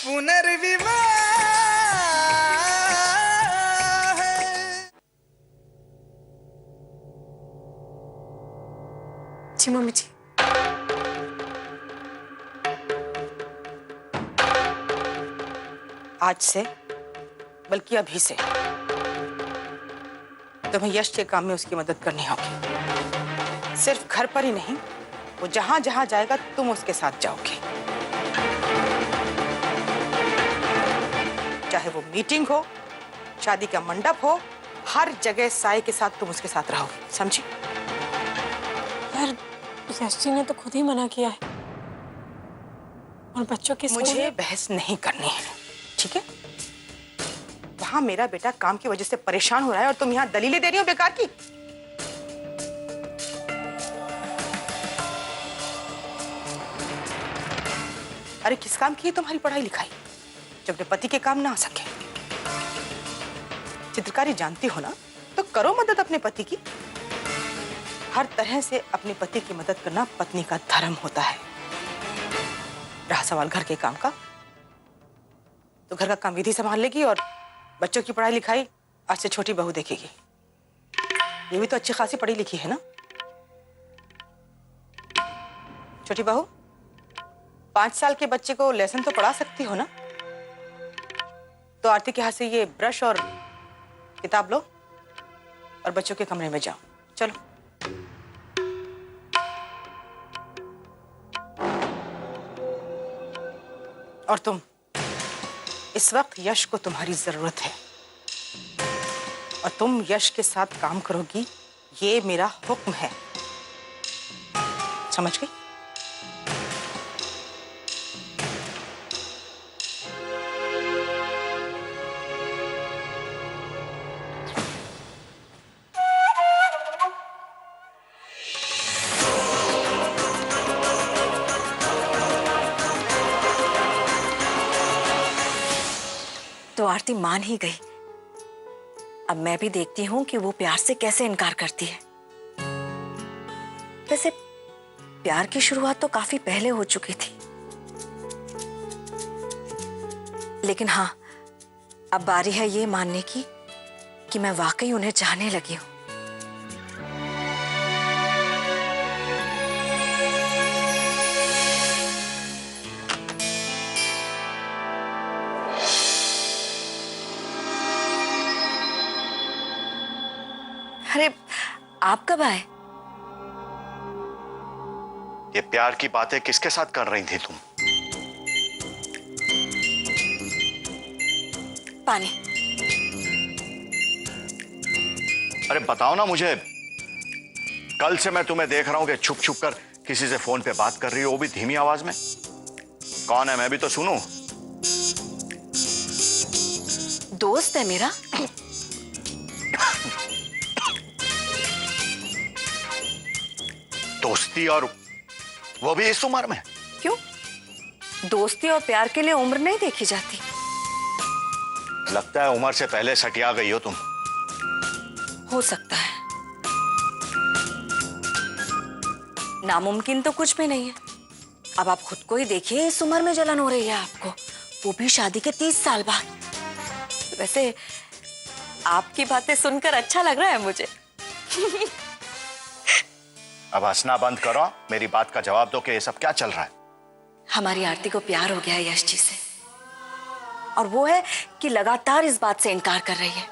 पुनर्विवाह। जी मम्मी जी। आज से, बल्कि अभी से तुम्हें यश के काम में उसकी मदद करनी होगी। सिर्फ घर पर ही नहीं, वो जहां जहां जाएगा तुम उसके साथ जाओगे। चाहे वो मीटिंग हो, शादी का मंडप हो, हर जगह साई के साथ तुम उसके साथ रहोगे, समझी? यार यश जी ने तो खुद ही मना किया है। और बच्चों के मुझे बहस नहीं करनी है, ठीक है? वहां मेरा बेटा काम की वजह से परेशान हो रहा है और तुम यहाँ दलीलें दे रही हो बेकार की। अरे किस काम की है तुम्हारी पढ़ाई लिखाई जब अपने पति के काम ना आ सके? चित्रकारी जानती हो ना, तो करो मदद अपने पति की। हर तरह से अपने पति की मदद करना पत्नी का धर्म होता है। रहा सवाल घर के काम का, तो घर का काम विधि संभाल लेगी और बच्चों की पढ़ाई लिखाई आज से छोटी बहू देखेगी। ये भी तो अच्छी खासी पढ़ी लिखी है ना। छोटी बहू, 5 साल के बच्चे को लेसन तो पढ़ा सकती हो ना? तो आरती के हाथ से ये ब्रश और किताब लो और बच्चों के कमरे में जाओ। चलो। और तुम, इस वक्त यश को तुम्हारी जरूरत है और तुम यश के साथ काम करोगी, ये मेरा हुक्म है, समझ गई? तो आरती मान ही गई। अब मैं भी देखती हूँ कि वो प्यार से कैसे इनकार करती है। वैसे प्यार की शुरुआत तो काफी पहले हो चुकी थी, लेकिन हाँ, अब बारी है ये मानने की कि मैं वाकई उन्हें चाहने लगी हूँ। अरे आप कब आए? ये प्यार की बातें किसके साथ कर रही थी तुम? पानी। अरे बताओ ना मुझे। कल से मैं तुम्हें देख रहा हूं कि छुप छुप कर किसी से फोन पे बात कर रही हो, वो भी धीमी आवाज में। कौन है, मैं भी तो सुनूं। दोस्त है मेरा। दोस्ती, और वो भी इस उम्र में? क्यों? दोस्ती और प्यार के लिए उम्र नहीं देखी जाती। लगता है उम्र से पहले सटिया गई हो तुम। हो सकता है, नामुमकिन तो कुछ भी नहीं है। अब आप खुद को ही देखिए, इस उम्र में जलन हो रही है आपको, वो भी शादी के 30 साल बाद। वैसे आपकी बातें सुनकर अच्छा लग रहा है मुझे। अब हंसना बंद करो, मेरी बात का जवाब दो कि ये सब क्या चल रहा है। हमारी आरती को प्यार हो गया है यश जी से, और वो है कि लगातार इस बात से इनकार कर रही है।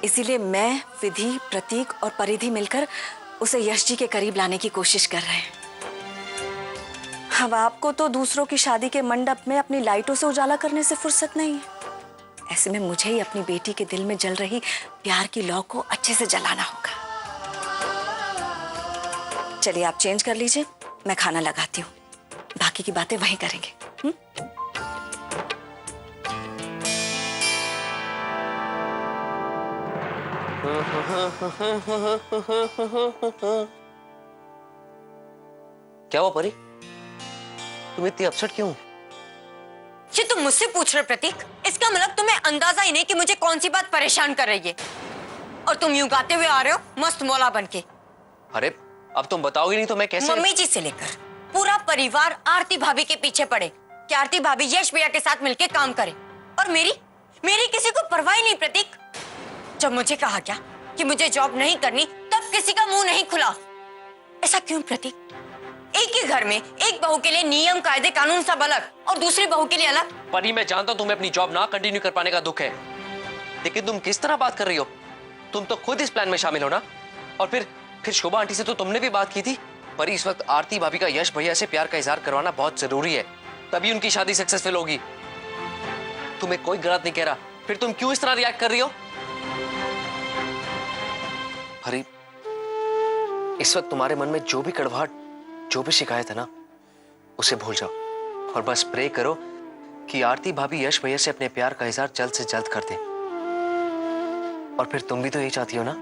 इसीलिए मैं, विधि, प्रतीक और परिधि मिलकर उसे यश जी के करीब लाने की कोशिश कर रहे हैं। अब आपको तो दूसरों की शादी के मंडप में अपनी लाइटों से उजाला करने से फुर्सत नहीं है। ऐसे में मुझे ही अपनी बेटी के दिल में जल रही प्यार की लौ को अच्छे से जलाना होगा। चलिए आप चेंज कर लीजिए, मैं खाना लगाती हूँ, बाकी की बातें वहीं करेंगे। क्या हुआ परी, तुम इतनी अपसेट क्यों? ये तुम मुझसे पूछ रहे प्रतीक? इसका मतलब तुम्हें अंदाजा ही नहीं कि मुझे कौन सी बात परेशान कर रही है, और तुम यूं गाते हुए आ रहे हो मस्त मौला बनके। अरे अब तुम बताओगी नहीं तो मैं कैसे? मम्मी जी से लेकर पूरा परिवार आरती भाभी के पीछे पड़े कि आरती भाभी यश भैया के साथ मिलके काम करे, और मेरी मेरी किसी को परवाह ही नहीं प्रतीक। जब मुझे कहा क्या कि मुझे जॉब नहीं करनी, तब किसी का मुंह नहीं खुला। ऐसा क्यों प्रतीक? एक ही घर में एक बहू के लिए नियम कायदे कानून सब अलग और दूसरी बहू के लिए अलग। परी, मैं जानता हूं तुम्हें अपनी जॉब ना कंटिन्यू कर पाने का दुख है, लेकिन तुम किस तरह बात कर रही हो? तुम तो खुद इस प्लान में शामिल हो ना। और फिर शोभा आंटी से तो तुमने भी बात की थी। परी, इस वक्त आरती भाभी का यश भैया से प्यार का इजहार करवाना बहुत जरूरी है, तभी उनकी शादी सक्सेसफुल होगी। तुम्हें कोई गलत नहीं कह रहा, फिर तुम क्यों इस तरह रिएक्ट कर रही हो? परी, इस वक्त तुम्हारे मन में जो भी कड़वाहट, जो भी शिकायत है ना, उसे भूल जाओ और बस प्रे करो कि आरती भाभी यश भैया से अपने प्यार का इजहार जल्द से जल्द कर दे। और फिर तुम भी तो यही चाहती हो ना?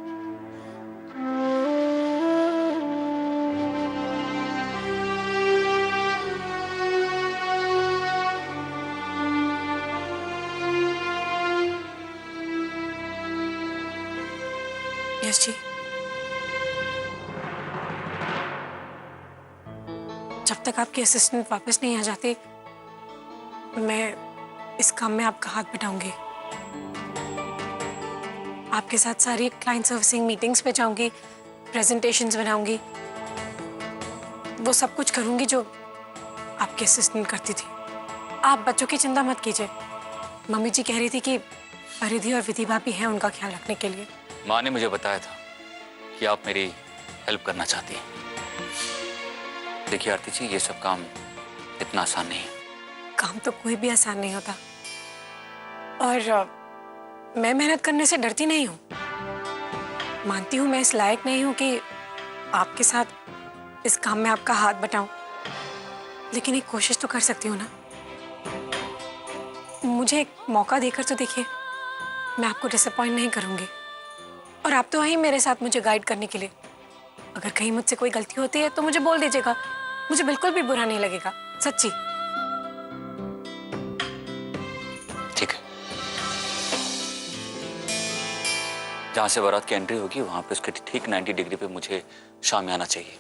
यश जी, जब तक आपके असिस्टेंट वापस नहीं आ जाते, मैं इस काम में आपका हाथ बटाऊंगी। आपके साथ सारी क्लाइंट सर्विसिंग मीटिंग्स पे जाऊंगी, प्रेजेंटेशंस बनाऊंगी, वो सब कुछ करूंगी जो आपकी असिस्टेंट करती थी। आप बच्चों की चिंता मत कीजिए। मम्मी जी कह रही थी कि परिधि और विधि भाभी हैं उनका ख्याल रखने के लिए। माँ ने मुझे बताया था कि आप मेरी हेल्प करना चाहती हैं। देखिए आरती जी, ये सब काम इतना आसान नहीं है। काम तो कोई भी आसान नहीं होता, और मैं मेहनत करने से डरती नहीं हूँ। मानती हूँ मैं इस लायक नहीं हूँ कि आपके साथ इस काम में आपका हाथ बटाऊं, लेकिन एक कोशिश तो कर सकती हूँ ना। मुझे एक मौका देकर तो देखिए, मैं आपको डिसअपॉइंट नहीं करूँगी। और आप तो वहीं मेरे साथ मुझे गाइड करने के लिए। अगर कहीं मुझसे कोई गलती होती है तो मुझे बोल दीजिएगा, मुझे बिल्कुल भी बुरा नहीं लगेगा, सच्ची। ठीक है, जहां से बारात की एंट्री होगी वहां पे उसके ठीक 90 डिग्री पे मुझे शाम में आना चाहिए।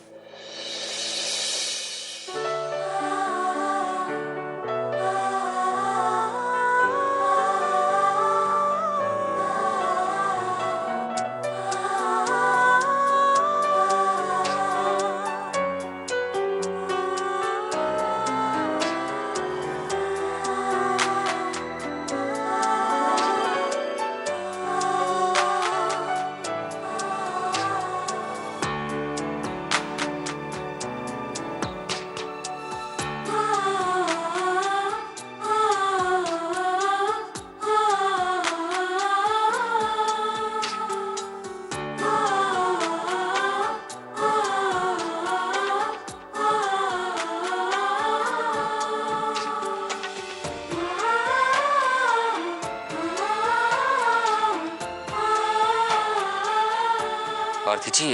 आरती जी,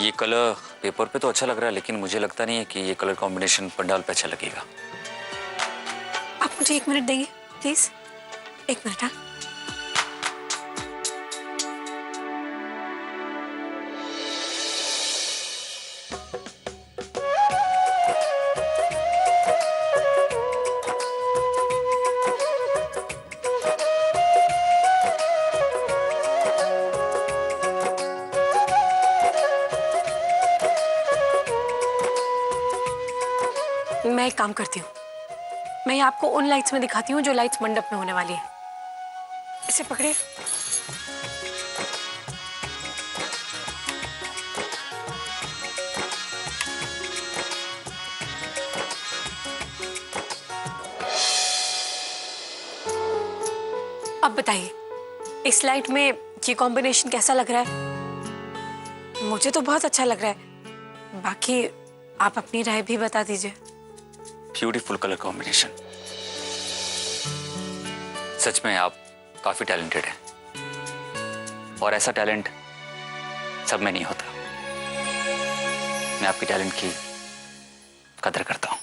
ये कलर पेपर पे तो अच्छा लग रहा है, लेकिन मुझे लगता नहीं है कि ये कलर कॉम्बिनेशन पंडाल पे अच्छा लगेगा। आप मुझे 1 मिनट देंगे प्लीज? 1 मिनट। हाँ, मैं एक काम करती हूँ, मैं आपको उन लाइट्स में दिखाती हूँ जो लाइट्स मंडप में होने वाली है। इसे पकड़िए। अब बताइए, इस लाइट में ये कॉम्बिनेशन कैसा लग रहा है? मुझे तो बहुत अच्छा लग रहा है, बाकी आप अपनी राय भी बता दीजिए। Beautiful colour combination. सच में आप काफी टैलेंटेड हैं, और ऐसा टैलेंट सब में नहीं होता। मैं आपके टैलेंट की कदर करता हूं।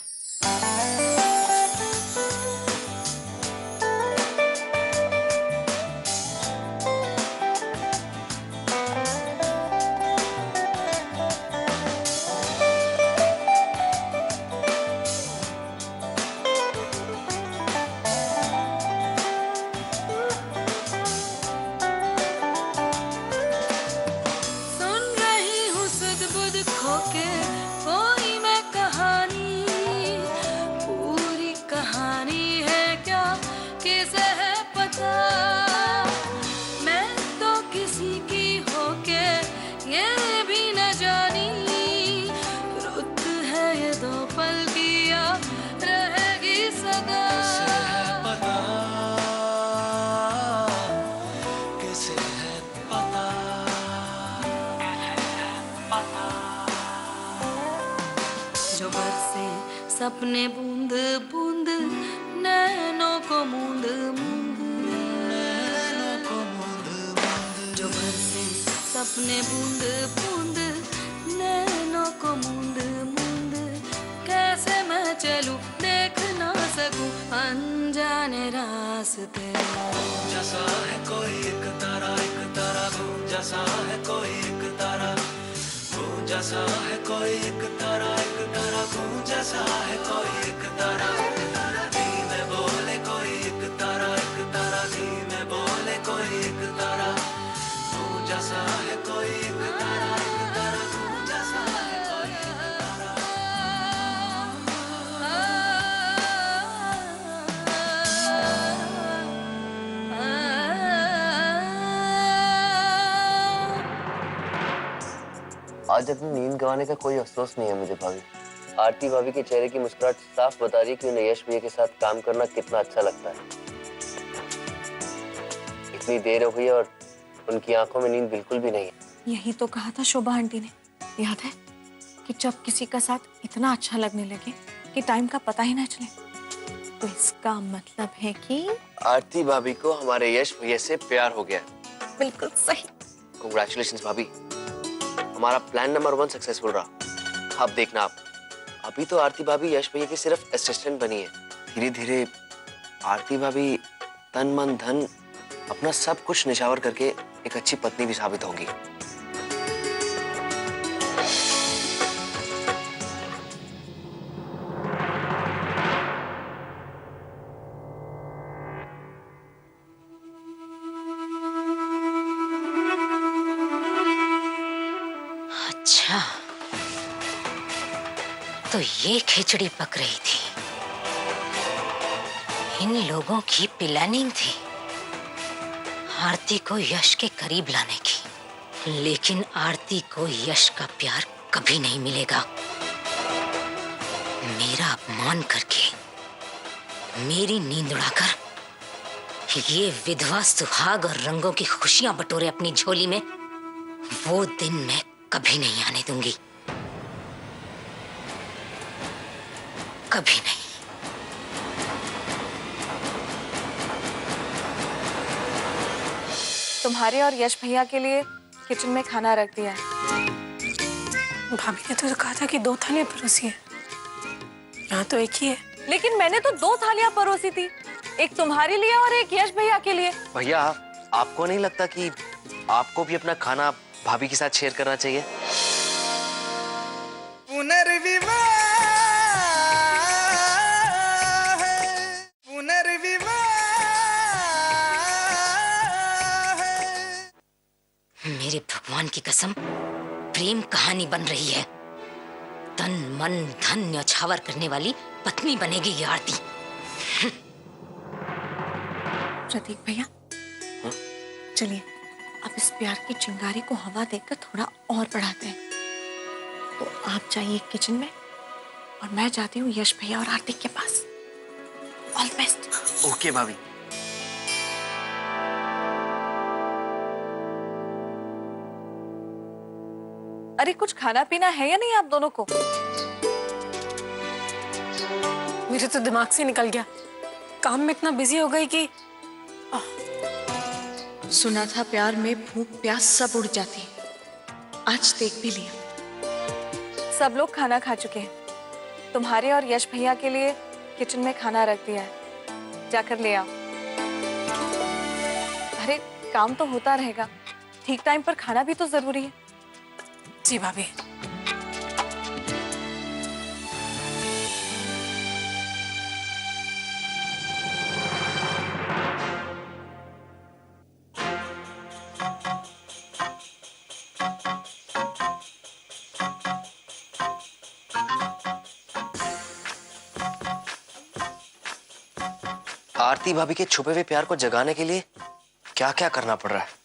सपने बूंद बूंद नैनों को मूंद मूंद जो बरसे सपने बूंद बूंद नैनों को मूंद मूंद कैसे मैं चलूं देख ना सकूं अनजाने रास्ते जैसा है कोई एक तारा जैसा है कोई एक तारा जैसा है कोई एक तारा जैसा है कोई एक तारा धीमे बोले कोई एक तारा धीमे बोले कोई एक तारा जैसा है कोई एक तारा जैसा है कोई एक तारा। आज अपनी नींद गंवाने का कोई अफसोस नहीं है मुझे भाभी। आरती भाभी के चेहरे की मुस्कुराहट साफ बता रही है कि उन्हें यश भैया के साथ काम करना कितना अच्छा लगता है। इतनी देर हो गई और उनकी आंखों में नींद बिल्कुल भी नहीं है। यही तो कहा था शोभा आंटी ने, याद है कि जब किसी का साथ इतना अच्छा लगने लगे कि टाइम का पता ही ना चले, तो इसका मतलब है कि आरती भाभी को हमारे यश भैया से प्यार हो गया। बिल्कुल सही। कांग्रेचुलेशंस भाभी, हमारा प्लान नंबर 1 सक्सेसफुल रहा। अब देखना आप, अभी तो आरती भाभी यश भैया की सिर्फ असिस्टेंट बनी है। धीरे धीरे आरती भाभी तन मन धन अपना सब कुछ निछावर करके एक अच्छी पत्नी भी साबित होगी। अच्छा, तो ये खिचड़ी पक रही थी, इन लोगों की प्लानिंग थी आरती को यश के करीब लाने की। लेकिन आरती को यश का प्यार कभी नहीं मिलेगा। मेरा अपमान करके, मेरी नींद उड़ाकर ये विधवा सुहाग और रंगों की खुशियां बटोरे अपनी झोली में, वो दिन मैं कभी नहीं आने दूंगी, कभी नहीं। तुम्हारे और यश भैया के लिए किचन में खाना रख दिया है। भाभी ने तो कहा था कि 2 थालियां परोसी है, यहाँ तो एक ही है। लेकिन मैंने तो 2 थालियां परोसी थी, एक तुम्हारे लिए और एक यश भैया के लिए। भैया, आपको नहीं लगता कि आपको भी अपना खाना भाभी के साथ शेयर करना चाहिए? मेरे भगवान की कसम, प्रेम कहानी बन रही है। तन मन धन न्यौछावर करने वाली पत्नी बनेगी ये आरती। प्रतीक भैया, चलिए अब इस प्यार की चिंगारी को हवा देकर थोड़ा और बढ़ाते हैं। तो आप जाइए किचन में और मैं जाती हूँ यश भैया और आरती के पास। All the best. ओके भाभी। अरे कुछ खाना पीना है या नहीं आप दोनों को? मेरे तो दिमाग से निकल गया, काम में इतना बिजी हो गई कि सुना था प्यार में भूख प्यास सब उड़ जाती है। आज देख भी लिया। सब लोग खाना खा चुके हैं। तुम्हारे और यश भैया के लिए किचन में खाना रख दिया है, जाकर ले आओ। अरे काम तो होता रहेगा, ठीक टाइम पर खाना भी तो जरूरी है। जी भाभी। आरती भाभी के छुपे हुए प्यार को जगाने के लिए क्या क्या करना पड़ रहा है।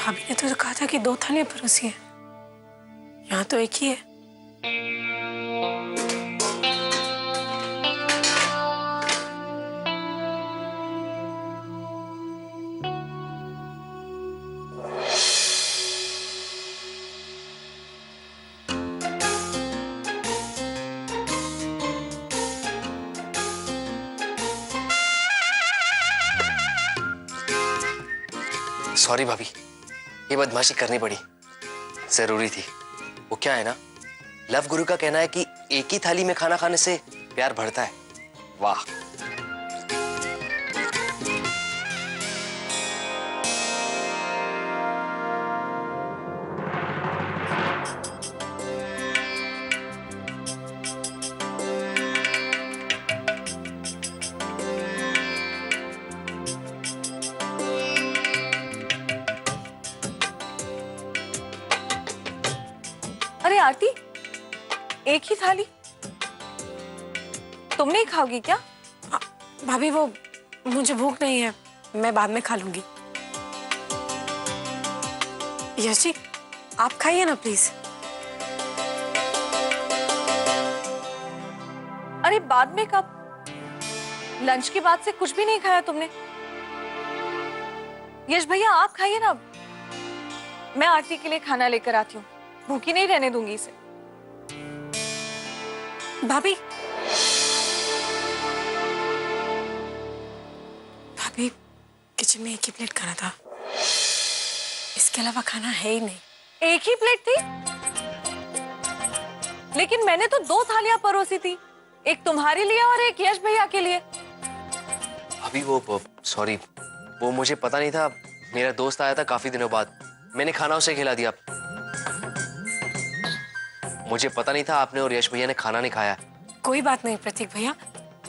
भाभी ने तो कहा था कि 2 थालियां परोसी है, यहाँ तो एक ही है। सॉरी भाभी, ये बदमाशी करनी पड़ी, जरूरी थी। वो क्या है ना, लव गुरु का कहना है कि एक ही थाली में खाना खाने से प्यार बढ़ता है। वाह। अरे आरती, एक ही थाली? तुम नहीं खाओगी क्या? भाभी वो मुझे भूख नहीं है, मैं बाद में खा लूंगी। यश जी आप खाइए ना प्लीज। अरे बाद में कब? लंच के बाद से कुछ भी नहीं खाया तुमने। यश भैया आप खाइए ना, मैं आरती के लिए खाना लेकर आती हूँ, भूखी नहीं रहने दूंगी इसे। भाभी भाभी किचन में एक ही प्लेट खाना था, इसके अलावा खाना है ही नहीं। एक ही प्लेट थी? लेकिन मैंने तो 2 थालियां परोसी थी, एक तुम्हारे लिए और एक यश भैया के लिए। अभी वो सॉरी, वो मुझे पता नहीं था। मेरा दोस्त आया था काफी दिनों बाद, मैंने खाना उसे खिला दिया। मुझे पता नहीं था आपने और यश भैया ने खाना नहीं खाया। कोई बात नहीं प्रतीक भैया,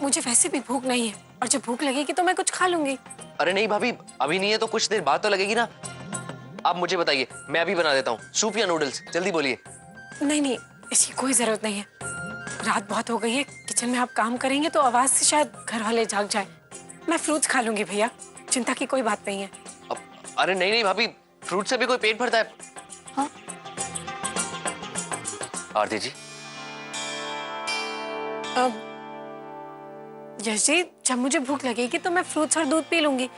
मुझे वैसे भी भूख नहीं है, और जब भूख लगेगी तो मैं कुछ खा लूंगी। अरे नहीं भाभी, अभी नहीं है तो कुछ देर बाद तो लगेगी ना। आप मुझे बताइए, मैं अभी बना देता हूँ, सूप या नूडल्स, जल्दी बोलिए। नहीं नहीं, इसकी कोई जरूरत नहीं है, रात बहुत हो गई है, किचन में आप काम करेंगे तो आवाज से शायद घर वाले जाग जाए। मैं फ्रूट्स खा लूंगी भैया, चिंता की कोई बात नहीं है। अरे नहीं नहीं भाभी, फ्रूट से भी कोई पेट भरता है? हाँ? आरती जी। यश जी जब मुझे भूख लगेगी तो मैं फ्रूट्स और दूध पी लूंगी,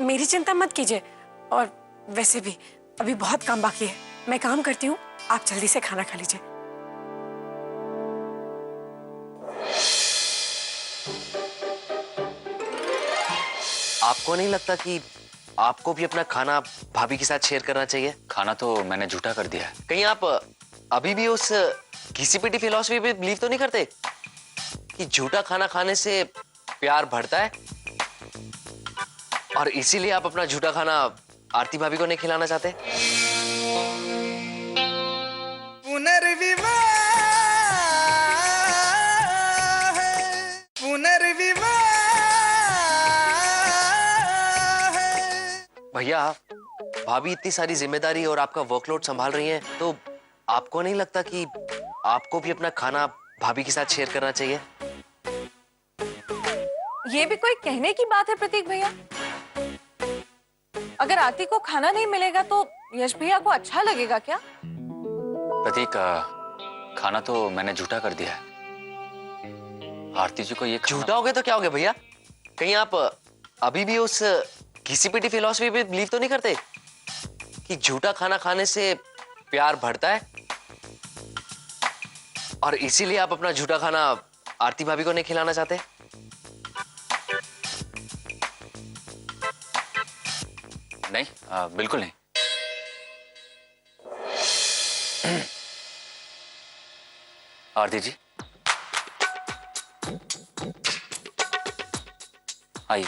मेरी चिंता मत कीजिए। और वैसे भी अभी बहुत काम बाकी है, मैं काम करती हूँ, आप जल्दी से खाना खा लीजिए। आपको नहीं लगता कि आपको भी अपना खाना भाभी के साथ शेयर करना चाहिए? खाना तो मैंने झूठा कर दिया है। कहीं आप अभी भी उस घिसी-पिटी फिलॉसफी पे बिलीव तो नहीं करते कि झूठा खाना खाने से प्यार बढ़ता है, और इसीलिए आप अपना झूठा खाना आरती भाभी को नहीं खिलाना चाहते? भैया, भाभी इतनी सारी जिम्मेदारी और आपका वर्कलोड संभाल रही हैं, तो आपको नहीं लगता कि आपको भी अपना खाना भाभी के साथ शेयर करना चाहिए? ये भी कोई कहने की बात है प्रतीक भैया? अगर आरती को खाना नहीं मिलेगा तो यश भैया को अच्छा लगेगा क्या? प्रतीक, खाना तो मैंने झूठा कर दिया है। आरती जी को ये झूठा हो गया तो क्या हो गया भैया? कहीं आप अभी भी उस घिसी-पिटी फिलॉसफी पे बिलीव तो नहीं करते कि झूठा खाना खाने से प्यार बढ़ता है, और इसीलिए आप अपना झूठा खाना आरती भाभी को नहीं खिलाना चाहते? नहीं, बिल्कुल नहीं। आरती जी आइए,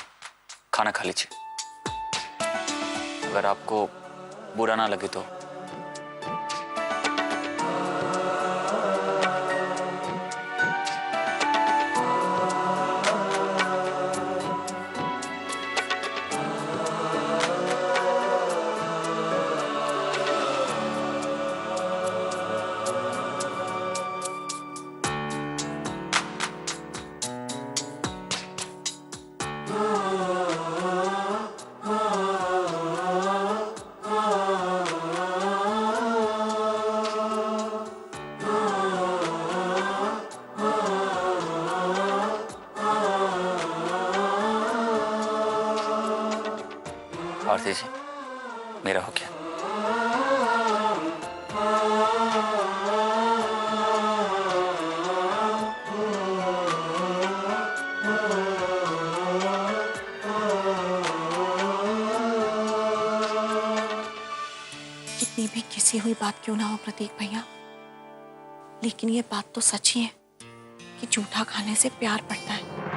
खाना खा लीजिए। अगर आपको बुरा ना लगे तो। दीजिए, मेरा हो गया। कितनी भी किसी हुई बात क्यों ना हो प्रतीक भैया, लेकिन ये बात तो सच ही है कि जूठा खाने से प्यार बढ़ता है।